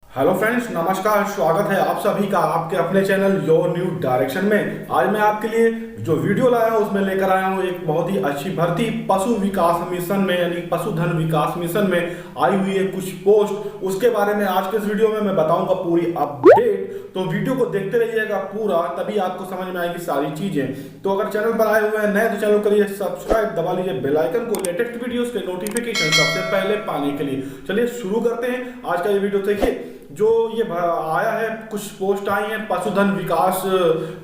Hello friends, नमस्कार। स्वागत है आप सभी का आपके अपने चैनल योर न्यू डायरेक्शन में। आज मैं आपके लिए जो वीडियो लाया हूं उसमें लेकर आया हूं एक बहुत ही अच्छी भर्ती पशु विकास मिशन में यानी पशुधन विकास मिशन में आई हुई है कुछ पोस्ट। उसके बारे में आज के इस वीडियो में मैं बताऊंगा पूरी अपडेट। तो वीडियो को देखते रहिएगा पूरा, तभी आपको समझ में आएगी सारी चीजें। तो अगर चैनल पर आए हुए हैं नए तो चैनल करिए सब्सक्राइब, दबा लीजिए बेल आइकन को लेटेस्ट वीडियोस के नोटिफिकेशन सबसे पहले पाने के लिए। चलिए शुरू करते हैं आज का ये वीडियो। देखिए जो ये आया है, कुछ पोस्ट आई हैं पशुधन विकास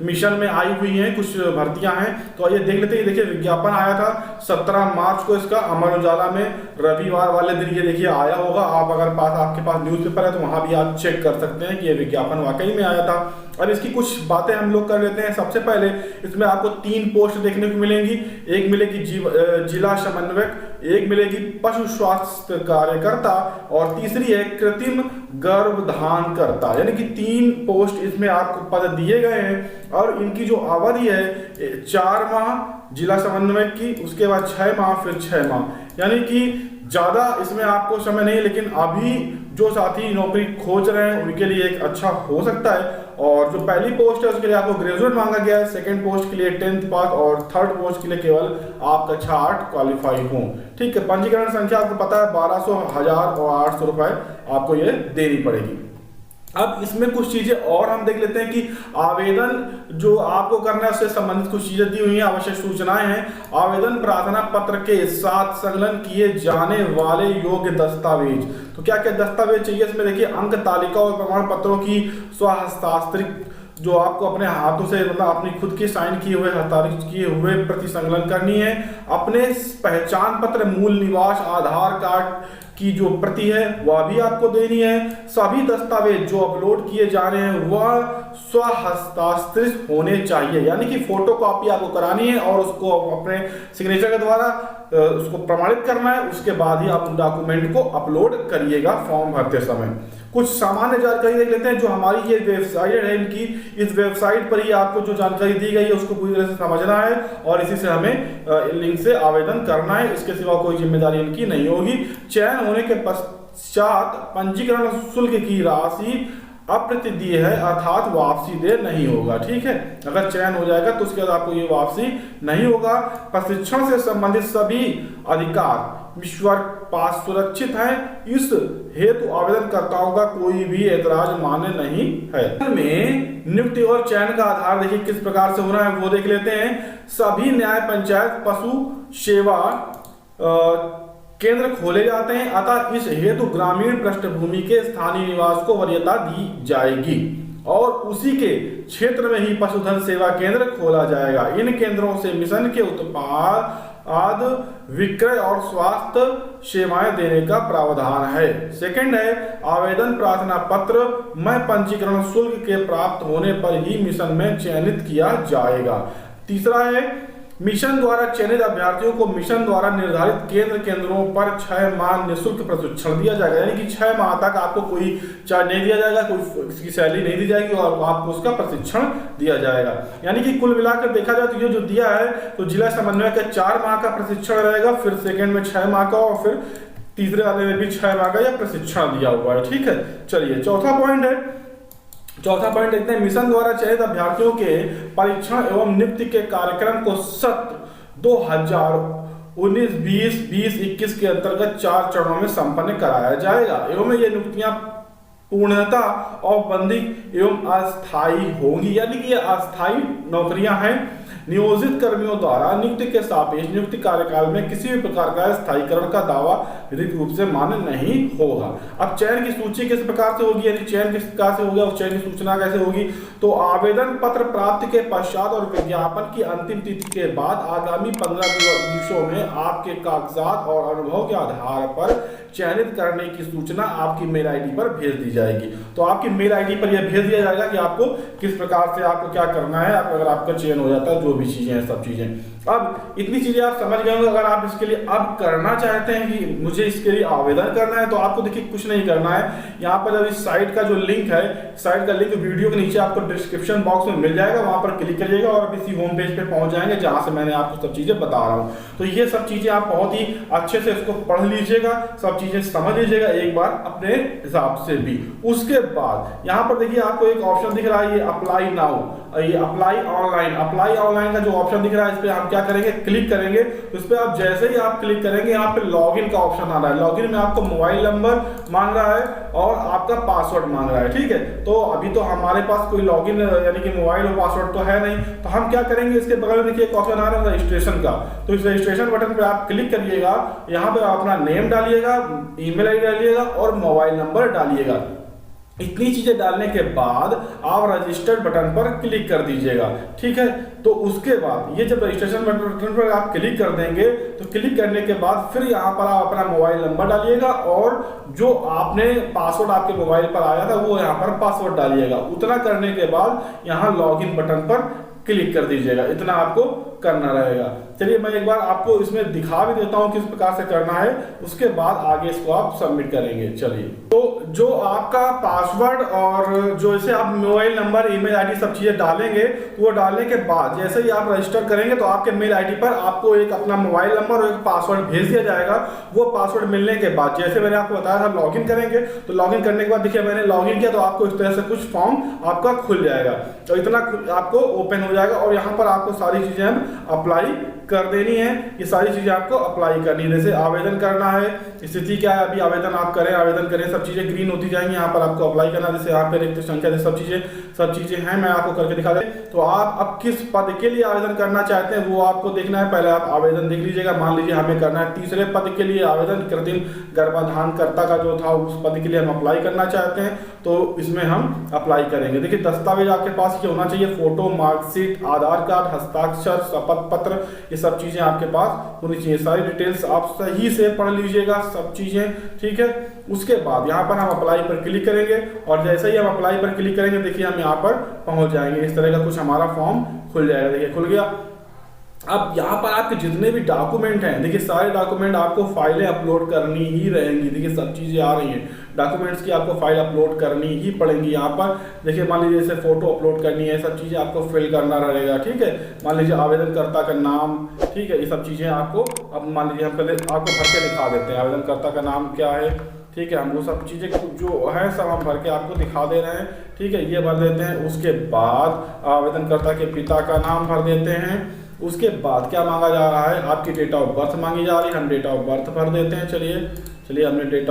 मिशन में आई हुई हैं, कुछ भर्तियां हैं। तो ये देख लेते हैं। देखिए विज्ञापन आया था 17 मार्च को, इसका अमर उजाला में रविवार वाले दिन ये देखिए आया होगा। आप अगर आपके पास न्यूज़पेपर है तो वहां भी आप चेक कर सकते हैं कि ये विज्ञापन वाकई में आया था। अब इसकी कुछ बातें हम लोग कर लेते हैं। सबसे पहले इसमें आपको 3 पोस्ट देखने को मिलेंगी। एक मिलेगी जिला समन्वयक, एक मिलेगी पशु स्वास्थ्य कार्यकर्ता और तीसरी है कृत्रिम गर्भधान करता। यानी कि 3 पोस्ट इसमें आपको पद दिए गए हैं और इनकी जो अवधि है 4 माह जिला समन्वयक की, उसके बाद 6 माह, फिर 6 माह। यानी कि ज्यादा इसमें आपको समय नहीं, लेकिन अभी जो साथी नौकरी खोज रहे हैं उनके लिए एक अच्छा हो सकता है। और जो पहली पोस्ट है उसके लिए आपको ग्रेजुएट मांगा गया है, सेकंड पोस्ट के लिए 10th पास और थर्ड पोस्ट के लिए केवल आप कक्षा 8 क्वालिफाई हो। ठीक है। पंजीकरण संख्या आपको पता है 1200, 1000 और 800 रुपए आपको ये देनी पड़ेगी। अब इसमें कुछ चीजें और हम देख लेते हैं कि आवेदन जो आपको करना है उससे संबंधित कुछ चीजें दी हुई हैं, आवश्यक सूचनाएं हैं। आवेदन प्रार्थना पत्र के साथ संलग्न किए जाने वाले योग्य दस्तावेज। तो क्या क्या दस्तावेज चाहिए इसमें देखिए, अंक तालिका और प्रमाण पत्रों की स्वहस्ताक्षरित जो आपको अपने हाथों से मतलब अपनी खुद की साइन किए हुए हस्ताक्षर किए हुए प्रति संलग्न करनी है। अपने पहचान पत्र, मूल निवास, आधार कार्ड की जो प्रति है वह भी आपको देनी है। सभी दस्तावेज जो अपलोड किए जा रहे हैं वह स्वहस्ताक्षरित होने चाहिए, यानी कि फोटो कॉपी आपको करानी है और उसको अपने सिग्नेचर के द्वारा उसको प्रमाणित करना है। उसके बाद ही आप उन डॉक्यूमेंट को अपलोड करिएगा फॉर्म भरते समय। कुछ सामान्य जानकारी देख लेते हैं। जो हमारी ये वेबसाइट है इनकी, इस वेबसाइट पर ही आपको जो जानकारी दी गई है उसको पूरी तरह से समझना है और इसी से हमें लिंक से आवेदन करना है। इसके सिवा कोई जिम्मेदारी इनकी नहीं होगी। चयन होने के पश्चात पंजीकरण शुल्क की राशि अप्रतिदेय है, अर्थात वापसी देय नहीं होगा। ठीक है। अगर चयन हो जाएगा तो उसके बाद आपको ये वापसी नहीं होगा। प्रशिक्षण से संबंधित सभी अधिकार ईश्वर पास सुरक्षित है। इस हेतु आवेदनकर्ताओं का कोई भी ऐतराज मान्य नहीं है। में नियुक्ति और चयन का आधार देखिए किस प्रकार से होना है वो देख लेते हैं। सभी न्याय पंचायत पशु सेवा केंद्र खोले जाते हैं, अतः इस हेतु ग्रामीण पृष्ठभूमि के स्थानीय निवास को वरीयता दी जाएगी और उसी के क्षेत्र में ही पशुधन सेवा केंद्र खोला जाएगा। इन केंद्रों से मिशन के उत्पाद विक्रय और स्वास्थ्य सेवाएं देने का प्रावधान है। सेकंड है आवेदन प्रार्थना पत्र में पंजीकरण शुल्क के प्राप्त होने पर ही मिशन में चयनित किया जाएगा। तीसरा है मिशन द्वारा चयनित अभ्यर्थियों को मिशन द्वारा निर्धारित केंद्रों पर 6 माह निःशुल्क प्रशिक्षण दिया जाएगा। यानी कि 6 माह तक आपको कोई चार्ज नहीं दिया जाएगा, कोई इसकी सैलरी नहीं दी जाएगी और आपको उसका प्रशिक्षण दिया जाएगा। यानी कि कुल मिलाकर देखा जाए तो ये जो दिया है तो जिला समन्वय का 4 माह का प्रशिक्षण रहेगा, फिर सेकेंड में 6 माह का और फिर तीसरे वाले में भी 6 माह का यह प्रशिक्षण दिया हुआ है। ठीक है। चलिए चौथा पॉइंट देखते हैं। मिशन द्वारा चयनित अभ्यर्थियों के परीक्षण एवं नियुक्ति के कार्यक्रम को सत्र 2019, 20, 21 के अंतर्गत 4 चरणों में संपन्न कराया जाएगा। एवं ये नियुक्तियां पूर्णतः औपबंधिक एवं अस्थायी होंगी। यानी कि ये अस्थायी नौकरियां हैं। नियोजित कर्मियों द्वारा नियुक्ति के सापेक्ष नियुक्ति कार्यकाल में किसी भी प्रकार का स्थायीकरण का दावा विधिक रूप से मान्य नहीं होगा। अब चयन की सूची किस प्रकार से होगी, यानी चयन किस प्रकार से होगा और चयन की सूचना कैसे होगी। तो आवेदन पत्र प्राप्ति के पश्चात और विज्ञापन की अंतिम तिथि के बाद आगामी 15 दिवसों में आपके कागजात और अनुभव के आधार पर चयनित करने की सूचना आपकी मेल आईडी पर भेज दी जाएगी। तो आपकी मेल आईडी पर यह भेज दिया जाएगा कि आपको किस प्रकार से आपको क्या करना है अगर आपका चयन हो जाता है, जो भी चीजें हैं सब चीजें। अब इतनी चीजें आप समझ गए होंगे। अगर आप इसके लिए अब करना चाहते हैं कि मुझे इसके लिए आवेदन करना है तो आपको देखिए कुछ नहीं करना है। यहाँ पर जब इस साइट का जो लिंक है, साइट का लिंक वीडियो के नीचे आपको डिस्क्रिप्शन बॉक्स में मिल जाएगा, वहां पर क्लिक करिएगा और इसी होम पेज पे पहुंच जाएंगे जहां से मैंने आपको सब चीजें बता रहा हूँ। तो ये सब चीजें आप बहुत ही अच्छे से इसको पढ़ लीजिएगा, सब चीजें समझ लीजिएगा एक बार अपने हिसाब से भी। उसके बाद यहाँ पर देखिए आपको एक ऑप्शन दिख रहा है, ये अप्लाई नाउ, ये अप्लाई ऑनलाइन, अप्लाई ऑनलाइन का जो ऑप्शन दिख रहा है इस पे हम क्या करेंगे, क्लिक करेंगे। तो इस पे आप जैसे ही आप क्लिक करेंगे यहाँ पे लॉगिन का ऑप्शन आ रहा है। लॉगिन में आपको मोबाइल नंबर मांग रहा है और आपका पासवर्ड मांग रहा है, ठीक है। तो अभी तो हमारे पास कोई लॉगिन यानी कि मोबाइल और पासवर्ड तो है नहीं, तो हम क्या करेंगे, इसके बगल में देखिए एक ऑप्शन आ रहा है रजिस्ट्रेशन का। तो इस रजिस्ट्रेशन बटन पे आप क्लिक करिएगा, यहाँ पे आप अपना नेम डालिएगा, ईमेल आईडी डालिएगा और मोबाइल नंबर डालिएगा। इतनी चीजें डालने के बाद आप रजिस्टर्ड बटन पर क्लिक कर दीजिएगा, ठीक है। तो उसके बाद ये जब रजिस्ट्रेशन बटन पर आप क्लिक कर देंगे तो क्लिक करने के बाद फिर यहाँ पर आप अपना मोबाइल नंबर डालिएगा और जो आपने पासवर्ड आपके मोबाइल पर आया था वो यहाँ पर पासवर्ड डालिएगा। उतना करने के बाद यहाँ लॉगिन बटन पर क्लिक कर दीजिएगा। इतना आपको करना रहेगा। चलिए मैं एक बार आपको इसमें दिखा भी देता हूं किस प्रकार से करना है, उसके बाद आगे इसको आप सबमिट करेंगे। चलिए, तो जो आपका पासवर्ड और जो इसे आप मोबाइल नंबर, ईमेल आईडी सब चीजें डालेंगे, तो वो डालने के बाद जैसे ही आप रजिस्टर करेंगे तो आपके मेल आईडी पर आपको एक अपना मोबाइल नंबर और एक पासवर्ड भेज दिया जाएगा। वो पासवर्ड मिलने के बाद जैसे मैंने आपको बताया था लॉगिन करेंगे, तो लॉगिन करने के बाद देखिए मैंने लॉगिन किया तो आपको इस तरह से कुछ फॉर्म आपका खुल जाएगा। तो इतना आपको ओपन हो जाएगा और यहाँ पर आपको सारी चीजें हम अप्लाई कर देनी है। ये सारी चीजें आपको अप्लाई करनी है। जैसे आवेदन करना है, स्थिति क्या है, अभी आवेदन आप करें, आवेदन करें, सब चीजें ग्रीन होती जाएंगी। यहाँ पर आपको अप्लाई करना है, जैसे यहाँ पे रिक्त संख्या सब चीजें हैं, मैं आपको करके दिखा दें। तो आप अब किस पद के लिए आवेदन करना चाहते हैं वो आपको देखना है। पहले आप आवेदन देख लीजिएगा। मान लीजिए हमें करना है तीसरे पद के लिए आवेदन, कृत्रिम गर्भाधानकर्ता का जो था उस पद के लिए हम अप्लाई करना चाहते हैं, तो इसमें हम अप्लाई करेंगे। देखिए दस्तावेज आपके पास ये होना चाहिए, फोटो, मार्कशीट, आधार कार्ड, हस्ताक्षर, शपथ पत्र, ये सब चीजें आपके पास होनी चाहिए। सारी डिटेल्स आप सही से पढ़ लीजिएगा, सब चीजें, ठीक है। उसके बाद यहाँ पर हम अप्लाई पर क्लिक करेंगे और जैसे ही हम अप्लाई पर क्लिक करेंगे देखिए हम यहाँ पर पहुंच जाएंगे। इस तरह का कुछ हमारा फॉर्म खुल जाएगा। देखिए खुल गया। अब यहाँ पर आपके जितने भी डॉक्यूमेंट हैं, देखिए सारे डॉक्यूमेंट आपको फाइलें अपलोड करनी ही रहेंगी। देखिए सब चीजें आ रही हैं, डॉक्यूमेंट्स की आपको फाइल अपलोड करनी ही पड़ेंगी। यहाँ पर देखिए मान लीजिए जैसे फोटो अपलोड करनी है, सब चीजें आपको फिल करना रहेगा, ठीक है। मान लीजिए आवेदनकर्ता का नाम, ठीक है, ये सब चीजें आपको, अब मान लीजिए हम पहले आपको भर के दिखा देते हैं आवेदनकर्ता का नाम क्या है, ठीक है। हम वो सब चीजें जो है सब हम भर के आपको दिखा दे रहे हैं, ठीक है, ये भर देते हैं। उसके बाद आवेदनकर्ता के पिता का नाम भर देते हैं। उसके बाद क्या मांगा जा रहा है, आपकी डेट ऑफ बर्थ मांगी जा रही है, हम डेट ऑफ बर्थ भर देते हैं। चलिए हमने डेट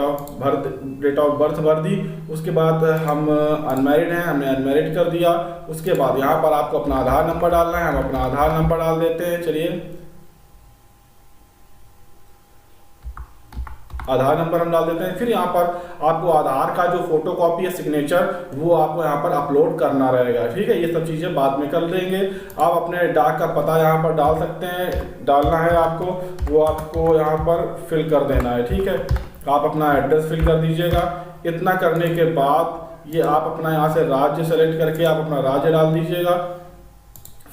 ऑफ बर्थ भर दी। उसके बाद हम अनमैरिड हैं, हमने अनमैरिड कर दिया। उसके बाद यहाँ पर आपको अपना आधार नंबर डालना है, हम अपना आधार नंबर डाल देते हैं। चलिए आधार नंबर हम डाल देते हैं। फिर यहाँ पर आपको आधार का जो फोटो कॉपी है, सिग्नेचर, वो आपको यहाँ पर अपलोड करना रहेगा, ठीक है। ये सब चीज़ें बाद में कर देंगे। आप अपने डाक का पता यहाँ पर डाल सकते हैं, डालना है आपको, वो आपको यहाँ पर फिल कर देना है, ठीक है। आप अपना एड्रेस फिल कर दीजिएगा। इतना करने के बाद ये आप अपना यहाँ से राज्य सेलेक्ट करके आप अपना राज्य डाल दीजिएगा।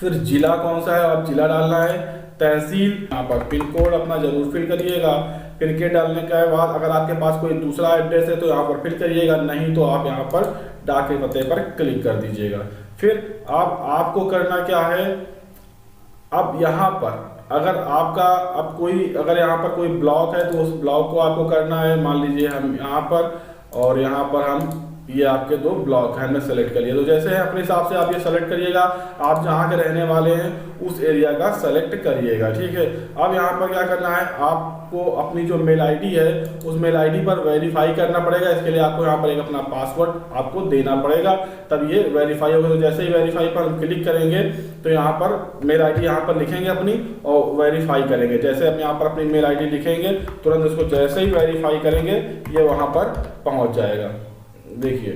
फिर जिला कौन सा है, आप जिला डालना है। तहसील, यहाँ पर पिन कोड अपना जरूर फिल करिएगा। पिन कोड डालने के बाद अगर आपके पास कोई दूसरा एड्रेस है तो यहाँ पर फिल करिएगा, नहीं तो आप यहाँ पर डाक के पते पर क्लिक कर दीजिएगा। फिर आपको करना क्या है, अब यहाँ पर अगर आपका अगर यहाँ पर कोई ब्लॉक है तो उस ब्लॉक को आपको करना है। मान लीजिए हम यहाँ पर और यहाँ पर हम ये आपके दो ब्लॉक हैं, हमने सेलेक्ट कर लिया। तो जैसे अपने हिसाब से आप ये सेलेक्ट करिएगा, आप जहाँ के रहने वाले हैं उस एरिया का सेलेक्ट करिएगा, ठीक है। अब यहाँ पर क्या करना है, आपको अपनी जो मेल आईडी है उस मेल आईडी पर वेरीफाई करना पड़ेगा। इसके लिए आपको यहाँ पर एक अपना पासवर्ड आपको देना पड़ेगा, तब ये वेरीफाई होगा। तो जैसे ही वेरीफाई पर हम क्लिक करेंगे तो यहाँ पर मेल आईडी यहाँ पर लिखेंगे अपनी और वेरीफाई करेंगे। जैसे हम यहाँ पर अपनी मेल आईडी लिखेंगे, तुरंत उसको जैसे ही वेरीफाई करेंगे ये वहाँ पर पहुँच जाएगा। देखिए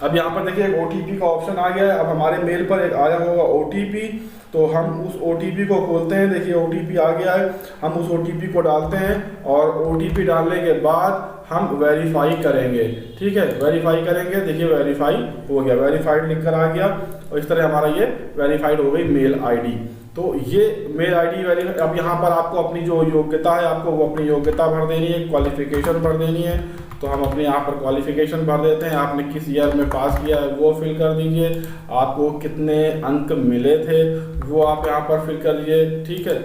अब यहाँ पर देखिए एक ओटीपी का ऑप्शन आ गया है। अब हमारे मेल पर एक आया होगा ओटीपी, तो हम उस ओटीपी को खोलते हैं। देखिए ओटीपी आ गया है, हम उस ओटीपी को डालते हैं और ओटीपी डालने के बाद हम वेरीफाई करेंगे, ठीक है। वेरीफाई करेंगे, देखिए वेरीफाई हो गया, वेरीफाइड लिखकर आ गया और इस तरह हमारा ये वेरीफाइड हो गई मेल आईडी। तो ये मेल आईडी वेरीफाई। अब यहाँ पर आपको अपनी जो योग्यता है आपको वो अपनी योग्यता भर देनी है, क्वालिफिकेशन भर देनी है। तो हम अपने यहाँ पर क्वालिफिकेशन भर देते हैं, आपने किस ईयर में पास किया है वो फिल कर दीजिए, आपको कितने अंक मिले थे वो आप यहाँ पर फिल कर दीजिए, ठीक है।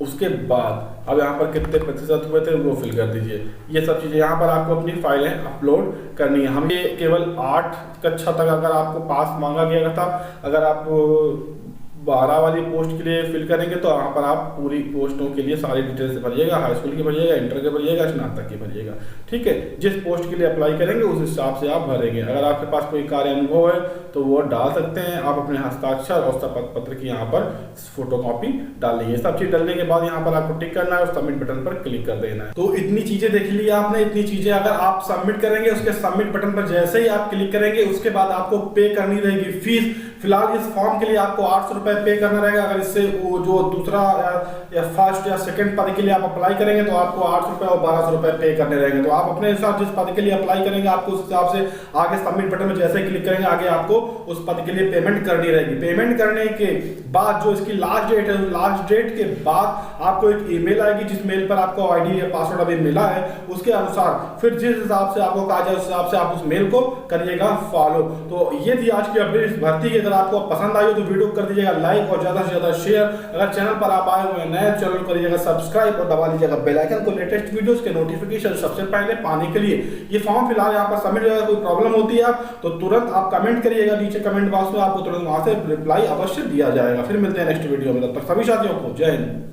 उसके बाद अब यहाँ पर कितने प्रतिशत हुए थे वो फिल कर दीजिए। ये सब चीज़ें यहाँ पर आपको अपनी फाइलें अपलोड करनी है। हम ये केवल 8 कक्षा तक अगर आपको पास मांगा गया था, अगर आप 12 वाली पोस्ट के लिए फिल करेंगे तो यहाँ पर आप पूरी पोस्टों के लिए सारी डिटेल्स भरिएगा, हाई स्कूल की भरिएगा, इंटर के भरिएगा, स्नातक की भरिएगा, ठीक है। जिस पोस्ट के लिए अप्लाई करेंगे उस हिसाब से आप भरेंगे। अगर आपके पास कोई कार्य अनुभव है तो वो डाल सकते हैं आप, अपने हस्ताक्षर और शपथ पत्र की यहाँ पर फोटोकॉपी डाल लीजिए। सब चीज डालने के बाद यहाँ पर आपको टिक करना है और सबमिट बटन पर क्लिक कर देना है। तो इतनी चीजें देख ली आपने। इतनी चीजें अगर आप सबमिट करेंगे, उसके सबमिट बटन पर जैसे ही आप क्लिक करेंगे उसके बाद आपको पे करनी रहेगी फीस। फिलहाल इस फॉर्म के लिए आपको 800 रुपए पे करना रहेगा। अगर इससे वो जो दूसरा या फर्स्ट या सेकंड पद के लिए आप अप्लाई करेंगे तो आपको 800 रुपए और 1200 रुपए पे करने रहेंगे। तो आप अपने हिसाब जिस पद के लिए अप्लाई करेंगे आपको उस हिसाब से आगे सबमिट बटन में जैसे क्लिक करेंगे आगे आपको उस पद के लिए पेमेंट करनी रहेगी। पेमेंट करने के बाद जो इसकी लास्ट डेट है, लास्ट डेट के बाद आपको एक ईमेल आएगी जिस मेल पर आपको आईडी या पासवर्ड अभी मिला है, उसके अनुसार फिर जिस हिसाब से आपको कहा जाए उस हिसाब से आप उस मेल को करिएगा फॉलो। तो ये थी आज की अपडेट इस भर्ती की। अगर आपको पसंद आई हो तो वीडियो कर दीजिएगा लाइक और ज्यादा से ज्यादा शेयर। अगर चैनल पर आप आए हुए हैं नए, चैनल को करिएगा सब्सक्राइब और दबा लीजिएगा बेल आइकन को लेटेस्ट वीडियोस के नोटिफिकेशन सबसे पहले पाने के लिए। ये फॉर्म फिलहाल यहाँ पर सबमिट होगा। कोई प्रॉब्लम होती है आप तो तुरंत आप कमेंट करिएगा नीचे कमेंट बॉक्स में, आपको तुरंत वहां से रिप्लाई अवश्य दिया जाएगा। फिर मिलते हैं नेक्स्ट वीडियो में, तब तक सभी साथियों को जय हिंद।